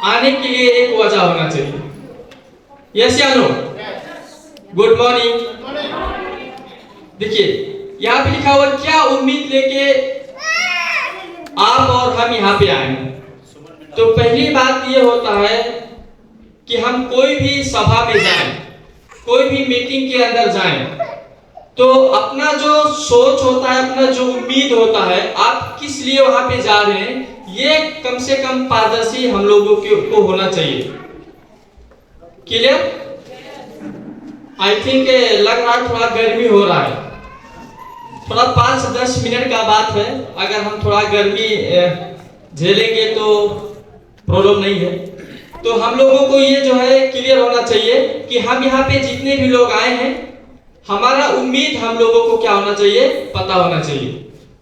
आने के लिए एक वजह होना चाहिए। यस या नो? Good morning. देखिए यहाँ पे लिखा हुआ क्या उम्मीद लेके आप और हम यहाँ पे आए हैं। तो पहली बात ये होता है कि हम कोई भी सभा में जाएं, कोई भी मीटिंग के अंदर जाएं, तो अपना जो सोच होता है, अपना जो उम्मीद होता है, आप किस लिए वहां पे जा रहे हैं, ये कम से कम पारदर्शी हम लोगों को होना चाहिए। क्लियर? आई थिंक लग रहा है थोड़ा गर्मी हो रहा है, थोड़ा 5-10 मिनट का बात है, अगर हम थोड़ा गर्मी झेलेंगे तो प्रॉब्लम नहीं है। तो हम लोगों को ये जो है क्लियर होना चाहिए कि हम यहाँ पे जितने भी लोग आए हैं, हमारा उम्मीद हम लोगों को क्या होना चाहिए, पता होना चाहिए।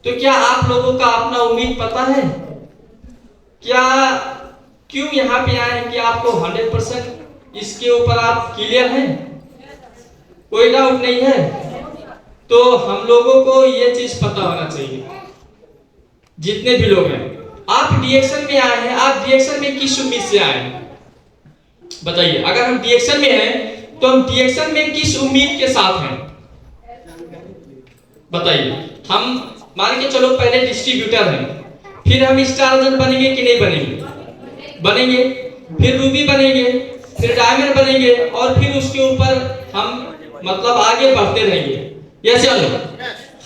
तो क्या आप लोगों का अपना उम्मीद पता है? क्या क्यों यहाँ पे आए हैं, कि आपको 100% इसके ऊपर आप क्लियर हैं, कोई डाउट नहीं है? तो हम लोगों को ये चीज पता होना चाहिए, जितने भी लोग हैं। आप डीएक्शन में आए हैं, आप डीएक्शन में किस उम्मीद से आए हैं बताइए। अगर हम डीएक्शन में हैं तो हम डीएक्शन में किस उम्मीद के साथ हैं बताइए। हम मान के चलो पहले डिस्ट्रीब्यूटर हैं, फिर हम स्टार एजेंट बनेंगे कि नहीं बनेंगे? बनेंगे। फिर रूबी बनेंगे, फिर डायमंड बनेंगे, और फिर उसके ऊपर हम मतलब आगे बढ़ते रहेंगे। यस या नो?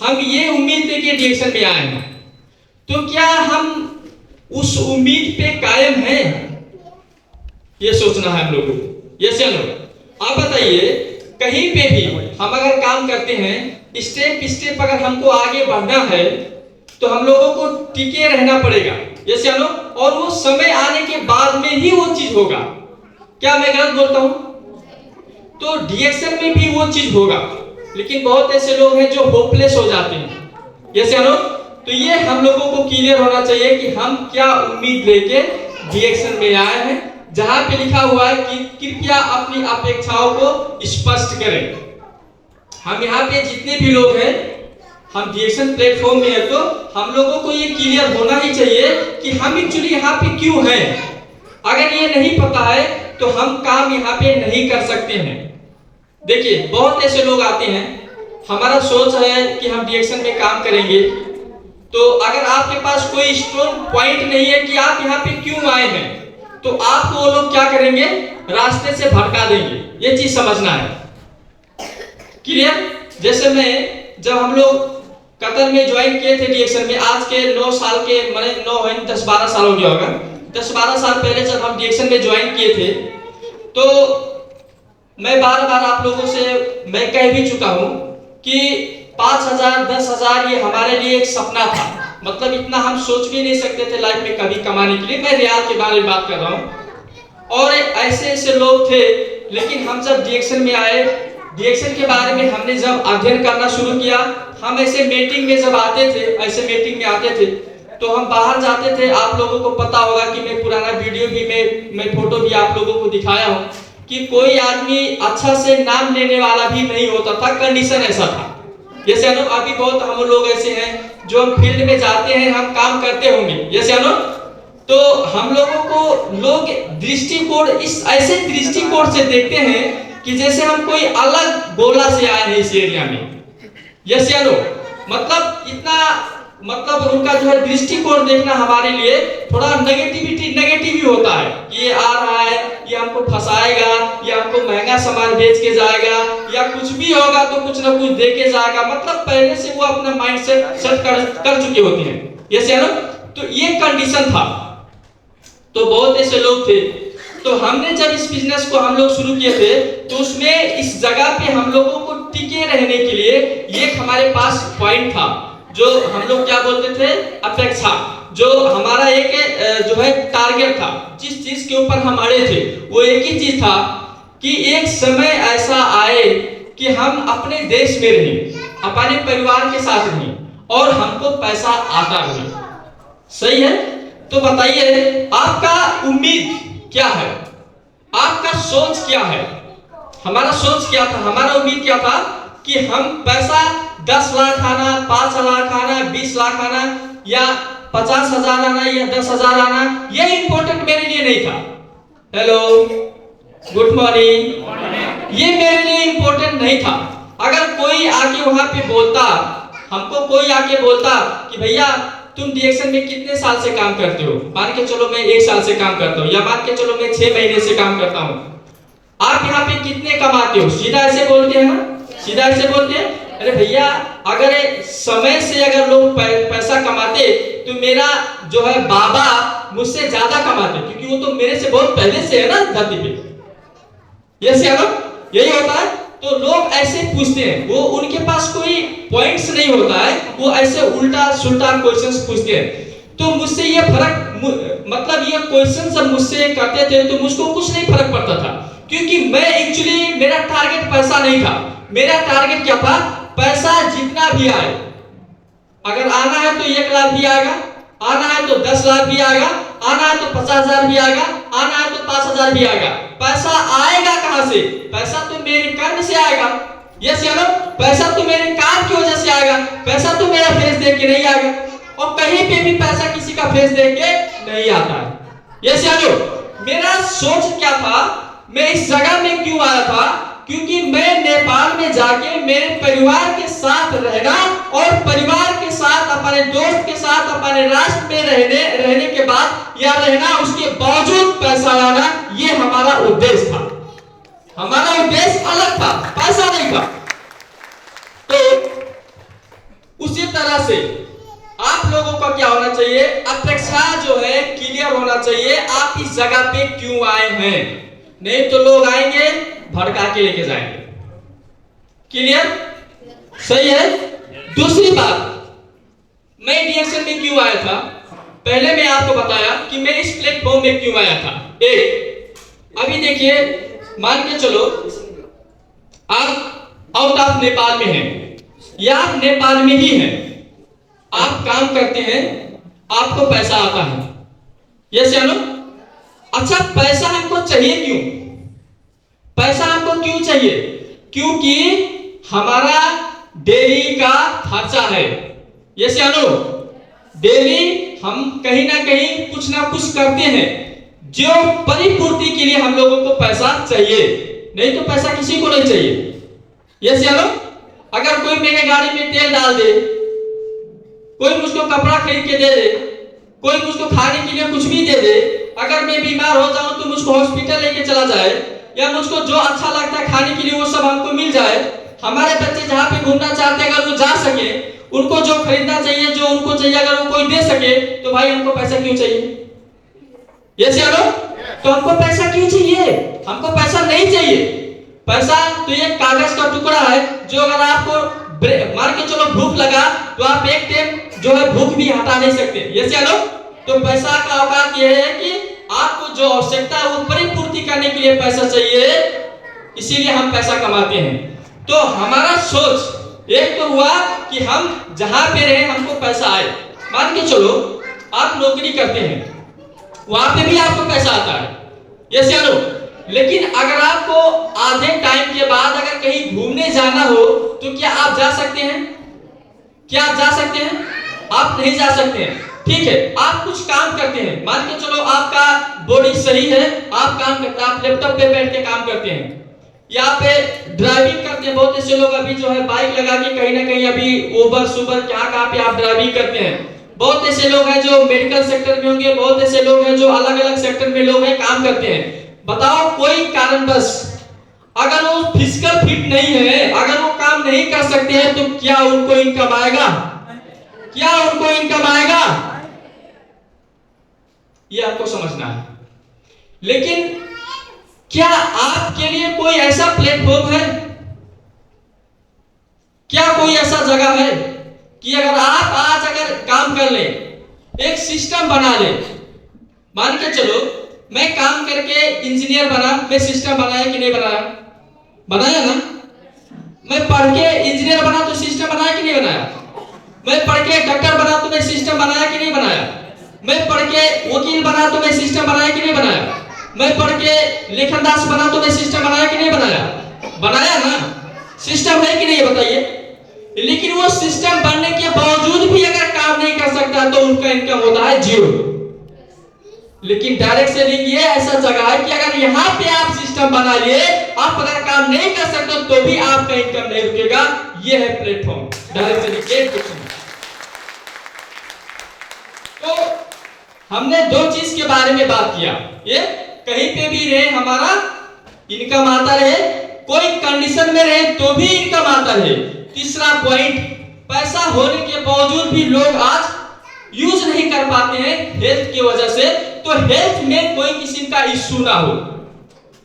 हम ये उम्मीद लेके डीएक्शन में आए हैं, तो क्या हम उस उम्मीद पे कायम हैं, ये सोचना है हम लोगों को। यस या नो? आप बताइए, कहीं पे भी हम अगर काम करते हैं, स्टेप स्टेप अगर हमको आगे बढ़ना है, तो हम लोगों को टिके रहना पड़ेगा। यस या नो? और वो समय आने के बाद में ही वो चीज होगा। क्या मैं गलत बोलता हूं? तो डीएक्शन में भी वो चीज होगा, लेकिन बहुत ऐसे लोग हैं जो होपलेस हो जाते हैं। यस या नो? तो ये हम लोगों को क्लियर होना चाहिए कि हम क्या उम्मीद लेके डीएक्शन में आए हैं, जहां पे लिखा हुआ है कि कृपया अपनी अपेक्षाओं को स्पष्ट करें। हम यहाँ पे जितने भी लोग हैं, हम डीएक्शन प्लेटफॉर्म में है, तो हम लोगों को ये क्लियर होना ही चाहिए कि हम एक्चुअली यहाँ पे क्यों हैं। अगर ये नहीं पता है तो हम काम यहाँ पे नहीं कर सकते हैं। देखिए बहुत ऐसे लोग आते हैं, हमारा सोच है कि हम डीएक्शन में काम करेंगे, तो अगर आपके पास कोई स्ट्रॉन्ग पॉइंट नहीं है कि आप यहाँ पे क्यों आए हैं, तो आपको वो लोग क्या करेंगे, रास्ते से भटका देंगे। ये चीज समझना है। क्लियर? जैसे जब हम लोग कतर में ज्वाइन किए थे डीएक्शन में, आज के 9 साल के मैंने 10-12 साल हो गया होगा, 10-12 साल पहले जब हम डीएक्शन में ज्वाइन किए थे, तो मैं बार-बार आप लोगों से मैं कह भी चुका हूं कि 5,000 10,000 ये हमारे लिए एक सपना था। मतलब इतना हम सोच भी नहीं सकते थे लाइफ में कभी कमाने के लिए। मैं रियाल के बारे में बात कर रहा हूं, और ऐसे ऐसे लोग थे। लेकिन हम जब डीएक्शन में आए, डीएक्शन के बारे में हमने जब अध्ययन करना शुरू किया, हम ऐसे मीटिंग में जब आते थे, ऐसे मीटिंग में आते थे, तो हम बाहर जाते थे। आप लोगों को पता होगा कि मैं पुराना वीडियो भी मैं फोटो भी आप लोगों को दिखाया हूं कि कोई आदमी अच्छा से नाम लेने वाला भी नहीं होता था, कंडीशन ऐसा था। जैसे अभी बहुत हम लोग ऐसे हैं जो हम फील्ड में जाते हैं, हम काम करते होंगे। जैसे तो हम लोगों को लोग दृष्टिकोण इस ऐसे दृष्टिकोण से देखते हैं कि जैसे हम कोई अलग गोला से आए हैं इस एरिया में। यस या नो? मतलब इतना मतलब उनका जो है दृष्टिकोण देखना हमारे लिए थोड़ा नेगेटिव ही होता है कि ये आ रहा है, ये हमको फंसाएगा, ये हमको महंगा सामान बेच के जाएगा, या कुछ भी होगा तो कुछ ना कुछ दे के जाएगा। मतलब पहले से वो अपना माइंडसेट सेट कर चुके होते हैं। यस या नो? तो ये कंडीशन था। तो बहुत ऐसे लोग थे, तो हमने जब इस बिजनेस को हम लोग शुरू किए थे, तो उसमें इस जगह पे हम लोगों को टिके रहने के लिए ये हमारे पास पॉइंट था, जो हम लोग क्या बोलते थे, अपेक्षा। जो हमारा एक जो है टारगेट था, जिस चीज के ऊपर हम अड़े थे, वो एक ही चीज था कि एक समय ऐसा आए कि हम अपने देश में रहें, अपने परिवार के साथ रहें, और हमको पैसा आता रहे। सही है? तो बताइए आपका उम्मीद क्या है, आपका सोच क्या है? हमारा सोच क्या था, हमारा उम्मीद क्या था कि हम पैसा 10 लाख आना, 5 लाख आना, 20 लाख आना, या 50,000 आना, या 10,000 आना, ये इंपॉर्टेंट मेरे लिए नहीं था। हेलो, गुड मॉर्निंग, ये मेरे लिए इंपॉर्टेंट नहीं था। अगर कोई आके वहां पे बोलता, हमको कोई आके बोलता कि भैया तुम डीएक्शन में कितने साल से काम करते हो, मान के चलो मैं 1 साल से काम करता हूँ, या मान के चलो मैं 6 महीने से काम करता हूँ, आप यहाँ पे कितने कमाते हो, सीधा ऐसे बोलते हैं ना, सीधा ऐसे बोलते हैं। अरे भैया, अगर समय से अगर लोग पैसा कमाते तो मेरा जो है बाबा मुझसे ज्यादा कमाते, क्योंकि वो तो मेरे से बहुत पहले से है ना धरती पे। यस या नो, यही होता है। तो लोग ऐसे पूछते हैं, वो उनके पास कोई पॉइंट्स नहीं होता है, वो ऐसे उल्टा सुल्टा क्वेश्चंस पूछते हैं। तो मुझसे ये फर्क, मतलब ये क्वेश्चन जब मुझसे करते थे तो मुझको कुछ नहीं फर्क पड़ता था, क्योंकि मैं एक्चुअली, मेरा टारगेट पैसा नहीं था। मेरा टारगेट क्या था, पैसा जितना भी आए, अगर आना है तो 1 लाख भी आएगा, आना है तो 10 लाख भी आएगा, आना है तो 50,000 भी आएगा, आना है तो 5,000 भी आएगा। पैसा आएगा कहां से, पैसा तो मेरे कर्म से आएगा। यस या नो, पैसा तो मेरे काम की वजह से आएगा, पैसा तो मेरा फेस देख के नहीं आएगा, और कहीं पे भी पैसा किसी का फेस देख के नहीं आता है। यस या नो, मेरा सोच क्या था, मैं इस जगह में क्यों आया था, क्योंकि मैं नेपाल में जाके मेरे परिवार के साथ रहना, और परिवार के साथ, अपने दोस्त के साथ, अपने राष्ट्र में रहने के बाद या रहना, उसके बावजूद पैसा लाना, ये हमारा उद्देश्य था। हमारा उद्देश्य अलग था, पैसा नहीं था। तो उसी तरह से आप लोगों का क्या होना चाहिए, अपेक्षा जो है क्लियर होना चाहिए, आप इस जगह पे क्यों आए हैं। नहीं तो लोग आएंगे भड़का के लेके जाएंगे। क्लियर, सही है। दूसरी बात, मैं डीएक्शन में क्यों आया था, पहले मैं आपको बताया कि मैं इस प्लेटफॉर्म में क्यों आया था। एक, अभी देखिए, मान के चलो आप आउट ऑफ नेपाल में हैं, या आप नेपाल में ही हैं, आप काम करते हैं, आपको पैसा आता है, यस या नो। अच्छा, पैसा हमको चाहिए क्यों, पैसा हमको क्यों चाहिए, क्योंकि हमारा डेली का खर्चा है। यस या नो, डेली हम कहीं ना कहीं कुछ ना कुछ करते हैं, जो परिपूर्ति के लिए हम लोगों को पैसा चाहिए, नहीं तो पैसा किसी को नहीं चाहिए। यस या नो, अगर कोई मेरे गाड़ी में तेल डाल दे, कोई मुझको कपड़ा खरीद के दे दे, कोई मुझको खाने के लिए कुछ भी दे दे, अगर मैं बीमार हो जाऊं तो मुझको हॉस्पिटल लेके चला जाए, या मुझको जो अच्छा लगता है खाने के लिए वो सब हमको मिल जाए, हमारे बच्चे जहाँ पे घूमना चाहते हैं अगर वो जा सके, उनको जो खरीदना चाहिए, जो उनको चाहिए, अगर वो कोई दे सके, तो भाई हमको पैसा क्यों चाहिए। यस या नो, तो हमको पैसा क्यों चाहिए, हमको पैसा नहीं चाहिए। पैसा तो ये कागज का टुकड़ा है, जो अगर आपको मार के चलो भूख लगा तो आप एक टाइम जो है भूख भी हटा नहीं सकते। यस या नो, तो पैसा का औकात यह है कि आपको जो आवश्यकता है वो परिपूर्ति करने के लिए पैसा चाहिए, इसीलिए हम पैसा कमाते हैं। तो हमारा सोच एक तो हुआ कि हम जहां पे रहे हमको पैसा आए। मान के चलो आप नौकरी करते हैं, वहां पे भी आपको पैसा आता है, यस या नो, लेकिन अगर आपको आधे टाइम के बाद अगर कहीं घूमने जाना हो तो क्या आप जा सकते हैं, क्या आप जा सकते हैं, आप नहीं जा सकते हैं। ठीक है, आप कुछ काम करते हैं, मान के चलो आपका बॉडी सही है, आप काम करते हैं, आप लैपटॉप पे बैठ के काम करते हैं, या पे ड्राइविंग करते हैं। बहुत ऐसे लोग अभी जो है बाइक लगा के कहीं ना कहीं अभी ओबर सुबर कहाँ पे आप ड्राइविंग करते हैं। बहुत ऐसे लोग हैं जो मेडिकल सेक्टर में होंगे, बहुत ऐसे लोग हैं जो अलग अलग सेक्टर में लोग हैं, काम करते हैं। बताओ कोई कारणवश अगर वो फिजिकल फिट नहीं है, अगर वो काम नहीं कर सकते हैं, तो क्या उनको इनकम आएगा, क्या उनको इनकम आएगा, ये आपको समझना है। लेकिन क्या आपके लिए कोई ऐसा प्लेटफॉर्म है, क्या कोई ऐसा जगह है कि अगर आप आज अगर काम कर ले, एक सिस्टम बना ले, मान के चलो मैं काम करके इंजीनियर बना, मैं सिस्टम बनाया कि नहीं बनाया, बनाया ना। मैं पढ़ के इंजीनियर बना तो सिस्टम बनाया कि नहीं बनाया, मैं पढ़ के डॉक्टर बना तो मैं सिस्टम बनाया कि नहीं बनाया, मैं पढ़ के वकील बना तो मैं सिस्टम बनाया कि नहीं बनाया, मैं पढ़ के लेखनदास बना तो मैं सिस्टम बनाया कि नहीं बनाया, बनाया ना। सिस्टम है कि नहीं बताइए। लेकिन वो सिस्टम बनने के बावजूद भी अगर काम नहीं कर सकता तो उनका इनकम होता है जीरो। लेकिन डायरेक्ट सेलिंग ये ऐसा जगह है कि अगर यहाँ पे आप सिस्टम बना लिए, आप अगर काम नहीं कर सकते तो भी आपका इनकम नहीं रुकेगा। ये है प्लेटफॉर्म डायरेक्ट सेलिंग। तो हमने दो चीज के बारे में बात किया, ये कहीं पे भी रहे हमारा इनकम आता रहे, कोई कंडीशन में रहे तो भी इनकम आता रहे। तीसरा पॉइंट, पैसा होने के बावजूद भी लोग आज यूज नहीं कर पाते हैं हेल्थ की वजह से। तो हेल्थ में कोई किसी का इश्यू ना हो,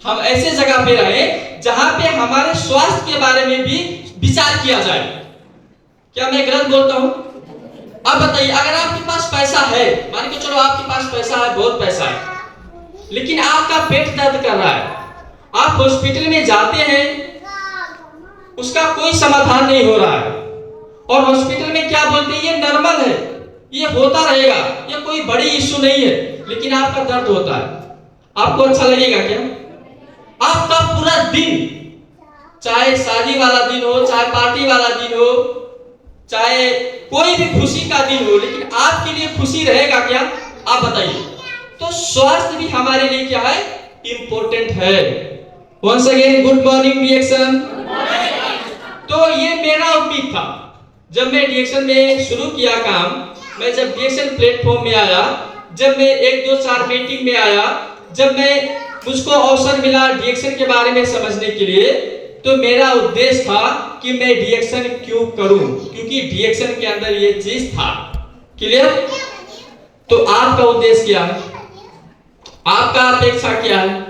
हम ऐसे जगह पे रहे जहां पे हमारे स्वास्थ्य के बारे में भी विचार किया जाए। क्या मैं गलत बोलता हूं? अब बताइए, अगर आपके पास पैसा है, मान के चलो आपके पास पैसा है, बहुत पैसा है, लेकिन आपका पेट दर्द कर रहा है, आप हॉस्पिटल में जाते हैं, उसका कोई समाधान नहीं हो रहा है, और हॉस्पिटल में क्या बोलते हैं, ये नॉर्मल है, ये होता रहेगा, ये कोई बड़ी इश्यू नहीं है, लेकिन आपका दर्द होता है, आपको अच्छा लगेगा क्या? आपका पूरा दिन, चाहे शादी वाला दिन हो, चाहे पार्टी वाला दिन हो, चाहे कोई भी खुशी का दिन हो, लेकिन आपके लिए खुशी रहेगा क्या? आप बताइए। तो स्वास्थ्य भी हमारे लिए क्या है? इंपॉर्टेंट है। Once again good morning reaction. तो ये मेरा उम्मीद था जब मैं रिएक्शन में शुरू किया काम, मैं जब रिएक्शन प्लेटफॉर्म में आया, जब मैं 1 2 4 मीटिंग में आया, जब मैं मुझको अवसर मिला रिएक्शन के बारे में समझने के लिए, तो मेरा उद्देश्य था कि मैं रिएक्शन क्यों करूं, क्योंकि रिएक्शन के अंदर ये चीज था। क्लियर? तो आपका उद्देश्य क्या है? आपका अपेक्षा क्या है?